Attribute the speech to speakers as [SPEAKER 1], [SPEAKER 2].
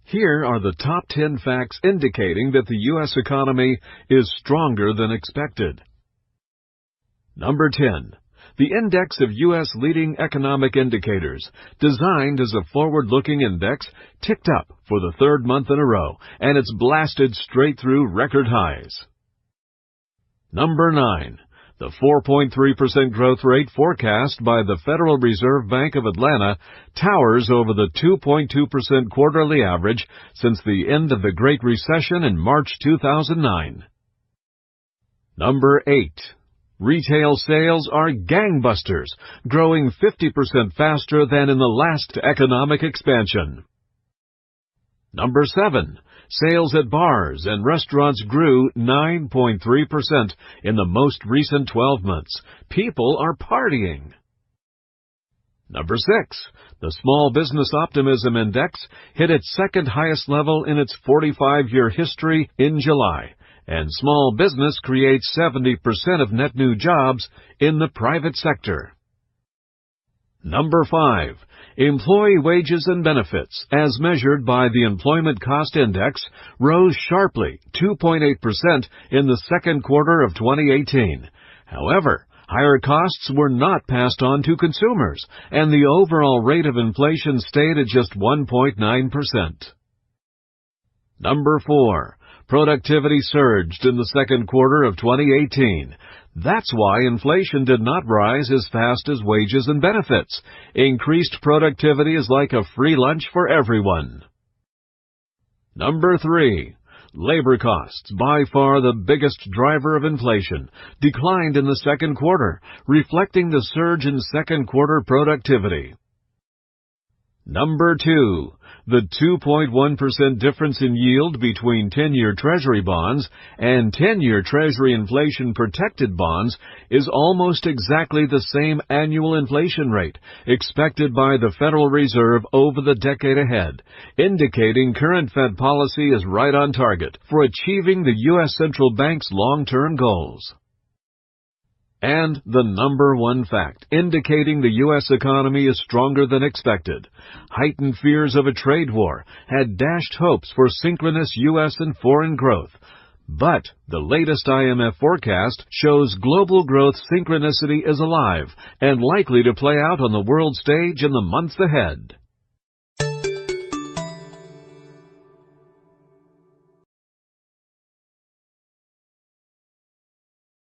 [SPEAKER 1] Here are the top 10 facts indicating that the U.S. economy is stronger than expected. Number 10. The index of U.S. leading economic indicators, designed as a forward-looking index, ticked up for the third month in a row, and it's blasted straight through record highs. Number 9. The 4.3% growth rate forecast by the Federal Reserve Bank of Atlanta towers over the 2.2% quarterly average since the end of the Great Recession in March 2009. Number 8. Retail sales are gangbusters, growing 50% faster than in the last economic expansion. Number 7. Sales at bars and restaurants grew 9.3% in the most recent 12 months. People are partying. Number 6. The Small Business Optimism Index hit its second highest level in its 45-year history in July, and small business creates 70% of net new jobs in the private sector. Number 5. Employee wages and benefits, as measured by the Employment Cost Index, rose sharply 2.8% in the second quarter of 2018. However, higher costs were not passed on to consumers, and the overall rate of inflation stayed at just 1.9%. Number 4. Productivity surged in the second quarter of 2018. That's why inflation did not rise as fast as wages and benefits. Increased productivity is like a free lunch for everyone. Number 3. Labor costs, by far the biggest driver of inflation, declined in the second quarter, reflecting the surge in second quarter productivity. Number 2. The 2.1% difference in yield between 10-year Treasury bonds and 10-year Treasury inflation-protected bonds is almost exactly the same annual inflation rate expected by the Federal Reserve over the decade ahead, indicating current Fed policy is right on target for achieving the U.S. Central Bank's long-term goals. And the number 1 fact indicating the U.S. economy is stronger than expected. Heightened fears of a trade war had dashed hopes for synchronous U.S. and foreign growth. But the latest IMF forecast shows global growth synchronicity is alive and likely to play out on the world stage in the months ahead.